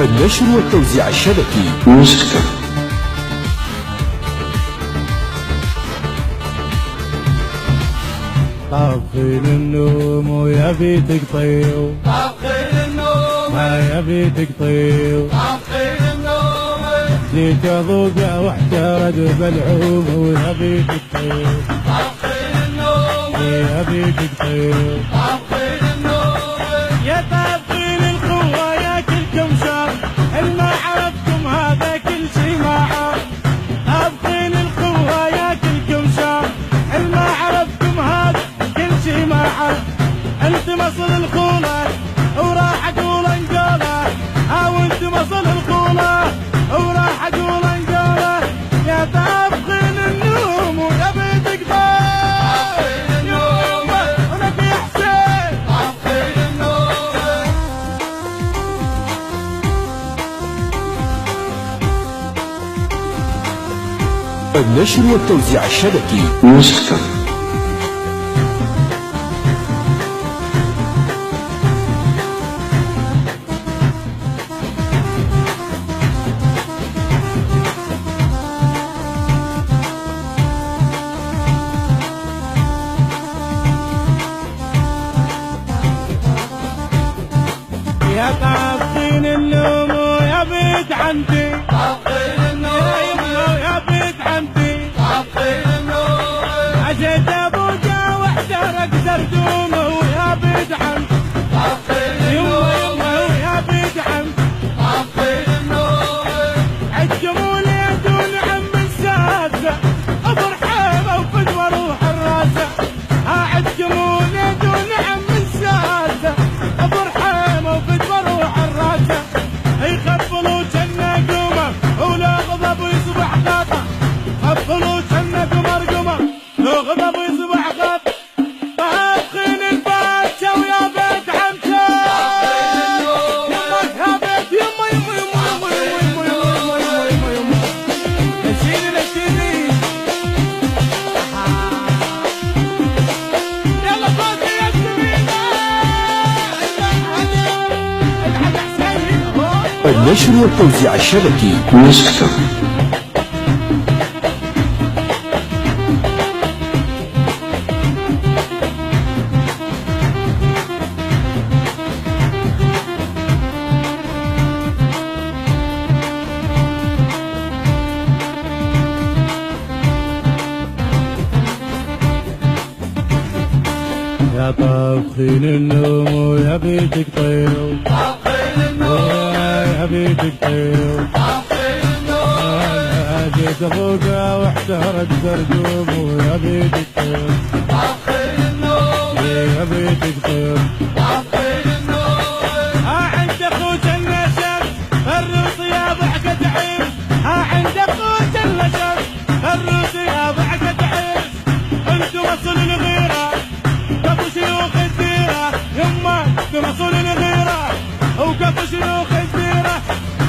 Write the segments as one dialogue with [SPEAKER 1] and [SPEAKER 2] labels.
[SPEAKER 1] النشر والتوزيع الشبكي
[SPEAKER 2] موسكتر.
[SPEAKER 3] طافين النوم ويا بيتك طيو،
[SPEAKER 4] طافين النوم
[SPEAKER 3] يا بيتك طيو،
[SPEAKER 4] طافين النوم
[SPEAKER 3] جيت اذوق واحترد بالعوم ويا بيتك طيو،
[SPEAKER 4] طافين النوم
[SPEAKER 3] يا بيتك طيو،
[SPEAKER 4] طافين النوم
[SPEAKER 3] يا طافين القوة يا كلكم شر، ما عرفتم هذا كل شي ما عرف. طافين القوة يا كلكم شر، ما عرفتم هذا كل شي ما عرف. انت مصل الخولة وراح اقول انقولة، او انت مصل الخولة وراح اقول انقولة. يا طافين النوم ويا بيتك
[SPEAKER 4] طافين النوم
[SPEAKER 3] ونبي حسين.
[SPEAKER 4] طافين النوم
[SPEAKER 1] النشر والتوزيع الشبكي
[SPEAKER 2] موسكتر.
[SPEAKER 3] يا طافين النوم ويا بيت عندي،
[SPEAKER 4] طافين
[SPEAKER 3] يا
[SPEAKER 4] النوم
[SPEAKER 3] يمه ويا بيت عندي.
[SPEAKER 4] طافين النوم
[SPEAKER 3] عجيت ابوجا واحترق زردومه ويا بيت عندي،
[SPEAKER 4] طافين
[SPEAKER 3] يمه
[SPEAKER 4] النوم
[SPEAKER 3] يمه ويا بيت عندي.
[SPEAKER 4] طافين النوم
[SPEAKER 3] عجموني دون عم الساسه افرحانه وفدوى روح الراسه. عجموني دون عم الساسه افرحانه وفدوى روح الراسه. يخفلوا جنة قمر ولا غضب ويصبح غاطة، خفلوا جنة قمر قمر لو غضب ويصبح غاطة. طابخين الباشا ويا بيت عمته، يمك يا بيت يما يما يما يما يما يما يما يما يما. نشيني نشيني يلا فوزي يا سمينة. الحق حسين هو
[SPEAKER 1] النشر والتوزيع الشبكي
[SPEAKER 2] موسكتر.
[SPEAKER 3] يا طابخين النوم ويا بيتك طيو،
[SPEAKER 4] طافين النوم
[SPEAKER 3] يا بيتك طيو.
[SPEAKER 4] طافين النوم
[SPEAKER 3] جيت ابوقا واحترق زردوم ويا بيتك طيو،
[SPEAKER 4] طافين النوم
[SPEAKER 3] يا بيتك طيو.
[SPEAKER 4] طافين النوم
[SPEAKER 3] عند اخوك النشر الروس يا ضحكة عيش، عند اخوك النشر الروس يا ضحكة عيش. انتم اصل الغيرة كفو شيوخ الديرة، يما انتم اصل الغيرة وكفو شيوخ الديرة.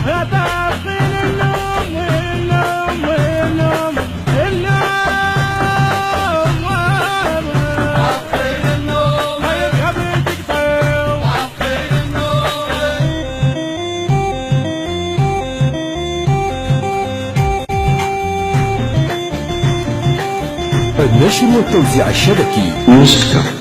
[SPEAKER 3] يا طابخين النوم والنوم والنوم النوم.
[SPEAKER 4] طافين النوم
[SPEAKER 3] طيب يا بيتك طيب،
[SPEAKER 4] طافين النوم
[SPEAKER 1] النشر والتوزيع الشبكي
[SPEAKER 2] موسكتر.